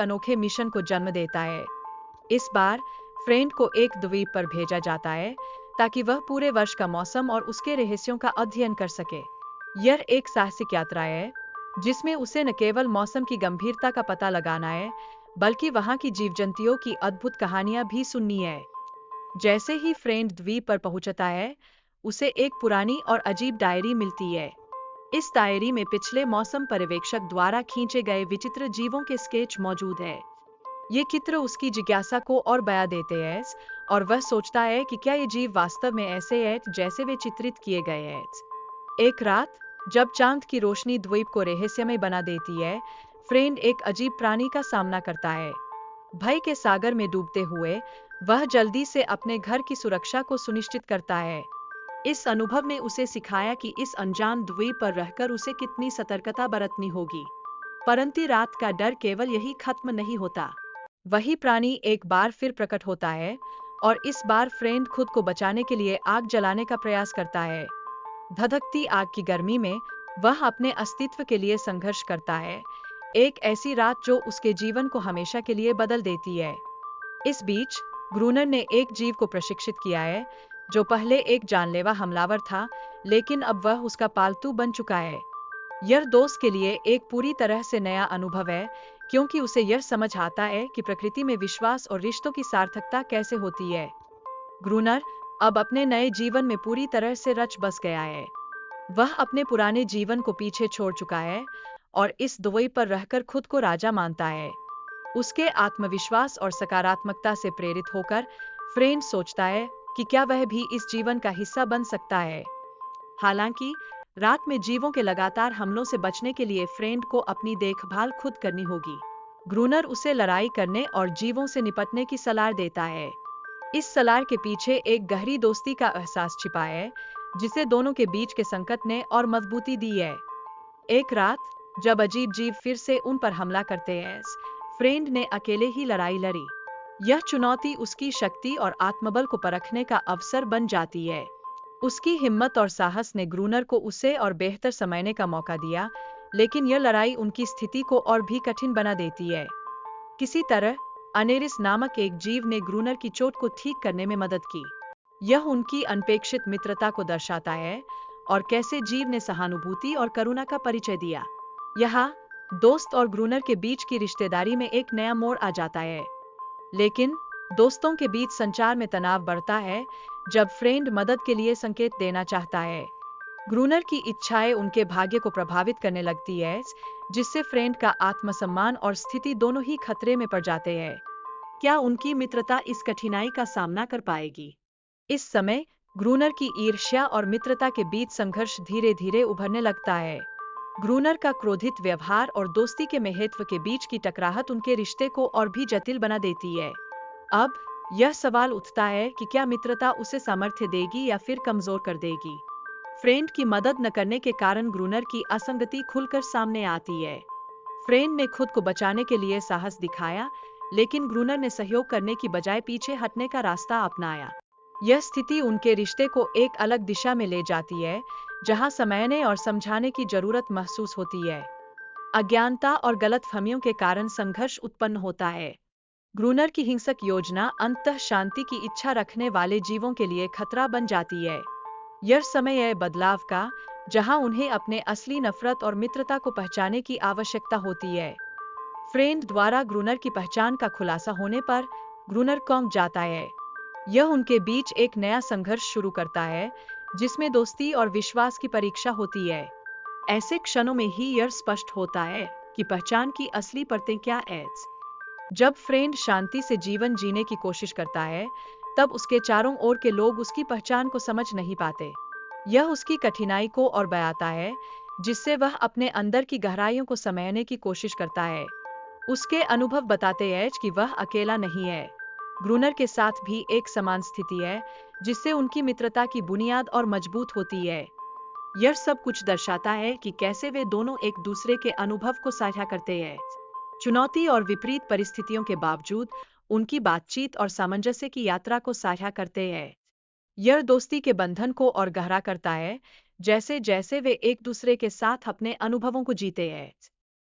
अनोखे मिशन को जन्म देता है। इस बार फ्रेंड को एक द्वीप पर भेजा जाता है ताकि वह पूरे वर्ष का मौसम और उसके रहस्यों का अध्ययन कर सके। यह एक साहसिक यात्रा है जिसमें उसे न केवल मौसम की गंभीरता का पता लगाना है, बल्कि वहां की जीव-जंतुओं की अद्भुत कहानियां भी सुननी है। जैसे ही फ्रेंड द्वीप पर पहुंचता है, उसे एक पुरानी और अजीब डायरी मिलती है। इस डायरी में पिछले मौसम पर्यवेक्षक द्वारा खींचे गए विचित्र जीवों के स्केच मौजूद है। ये चित्र उसकी जिज्ञासा को और बढ़ा देते हैं और वह सोचता है कि क्या ये जीव वास्तव में ऐसे हैं जैसे वे चित्रित किए गए हैं। एक रात, जब चांद की रोशनी द्वीप को रहस्यमय बना देती है, फ्रेंड एक अजीब प्राणी का सामना करता है। भय के सागर में डूबते हुए, वह जल्दी से अपने घर की सुरक्षा को सुनिश्चित करता है। इस अनुभव ने उसे सिखाया कि इस अनजान द्वीप पर रहकर उसे कितनी सतर्कता बरतनी होगी। परंतु रात का डर केवल यही खत्म नहीं होता। वही प्राणी एक बार फिर प्रकट होता है और इस बार फ्रेंड खुद को बचाने के लिए आग जलाने का प्रयास करता है। धधकती आग की गर्मी में वह अपने अस्तित्व के लिए संघर्ष करता है, एक ऐसी रात जो उसके जीवन को हमेशा के लिए बदल देती है। इस बीच ग्रूनर ने एक जीव को प्रशिक्षित किया है जो पहले एक जानलेवा हमलावर था, लेकिन अब वह उसका पालतू बन चुका है। यह दोस्त के लिए एक पूरी तरह से नया अनुभव है, क्योंकि उसे यह समझ आता है कि प्रकृति में विश्वास और रिश्तों की सार्थकता कैसे होती है। ग्रूनर अब अपने नए जीवन में पूरी तरह से रच बस गया है। वह अपने पुराने जीवन को पीछे छोड़ चुका है और इस द्वीप पर रहकर खुद को राजा मानता है। उसके आत्मविश्वास और सकारात्मकता से प्रेरित होकर फ्रेंड सोचता है कि क्या वह भी इस जीवन का हिस्सा बन सकता है। हालांकि रात में जीवों के लगातार हमलों से बचने के लिए फ्रेंड को अपनी देखभाल खुद करनी होगी। ग्रूनर उसे लड़ाई करने और जीवों से निपटने की सलाह देता है। इस सलाह के पीछे एक गहरी दोस्ती का एहसास छिपा है, जिसे दोनों के बीच के संकट ने और मजबूती दी है। एक रात, जब अजीब जीव फिर से उन पर हमला करते हैं, फ्रेंड ने अकेले ही लड़ाई लड़ी। यह चुनौती उसकी शक्ति और आत्मबल को परखने का अवसर बन जाती है। उसकी हिम्मत और साहस ने ग्रूनर को उसे और बेहतर समझने का मौका दिया, लेकिन यह लड़ाई उनकी स्थिति को और भी कठिन बना देती है। किसी तरह अनेरिस नामक एक जीव ने ग्रूनर की चोट को ठीक करने में मदद की। यह उनकी अनपेक्षित मित्रता को दर्शाता है और कैसे जीव ने सहानुभूति और करुणा का परिचय दिया। यहाँ दोस्त और ग्रूनर के बीच की रिश्तेदारी में एक नया मोड़ आ जाता है। लेकिन दोस्तों के बीच संचार में तनाव बढ़ता है जब फ्रेंड मदद के लिए संकेत देना चाहता है। ग्रूनर की इच्छाएं उनके भाग्य को प्रभावित करने लगती है, जिससे फ्रेंड का आत्मसम्मान और स्थिति दोनों ही खतरे में पड़ जाते हैं। क्या उनकी मित्रता इस कठिनाई का सामना कर पाएगी? इस समय ग्रूनर की ईर्ष्या और मित्रता के बीच संघर्ष धीरे धीरे उभरने लगता है। ग्रूनर का क्रोधित व्यवहार और दोस्ती के महत्व के बीच की टकराहट उनके रिश्ते को और भी जटिल बना देती है। अब यह सवाल उठता है कि क्या मित्रता उसे सामर्थ्य देगी या फिर कमजोर कर देगी। फ्रेंड की मदद न करने के कारण ग्रूनर की असंगति खुलकर सामने आती है। फ्रेंड ने खुद को बचाने के लिए साहस दिखाया, लेकिन ग्रूनर ने सहयोग करने की बजाय पीछे हटने का रास्ता अपनाया। यह स्थिति उनके रिश्ते को एक अलग दिशा में ले जाती है, जहां समझने और समझाने की जरूरत महसूस होती है। अज्ञानता और गलतफहमियों के कारण संघर्ष उत्पन्न होता है। ग्रूनर की हिंसक योजना अंततः शांति की इच्छा रखने वाले जीवों के लिए खतरा बन जाती है। यह समय है बदलाव का, जहां उन्हें अपने असली नफरत और मित्रता को पहचानने की आवश्यकता होती है। फ्रेंड द्वारा ग्रूनर की पहचान का खुलासा होने पर ग्रूनर चौंक जाता है। यह उनके बीच एक नया संघर्ष शुरू करता है, जिसमें दोस्ती और विश्वास की परीक्षा होती है। ऐसे क्षणों में ही यह स्पष्ट होता है कि पहचान की असली परतें क्या हैं। जब फ्रेंड शांति से जीवन जीने की कोशिश करता है, तब उसके चारों ओर के लोग उसकी पहचान को समझ नहीं पाते। यह उसकी कठिनाई को और बढ़ाता है, जिससे वह अपने अंदर की गहराइयों को समझने की कोशिश करता है। उसके अनुभव बताते हैं कि वह अकेला नहीं है। ग्रूनर के साथ भी एक समान स्थिति है, जिससे उनकी मित्रता की बुनियाद और मजबूत होती है। यह सब कुछ दर्शाता है कि कैसे वे दोनों एक दूसरे के अनुभव को साझा करते हैं। चुनौती और विपरीत परिस्थितियों के बावजूद उनकी बातचीत और सामंजस्य की यात्रा को साझा करते हैं। यह दोस्ती के बंधन को और गहरा करता है, जैसे जैसे वे एक दूसरे के साथ अपने अनुभवों को जीते हैं।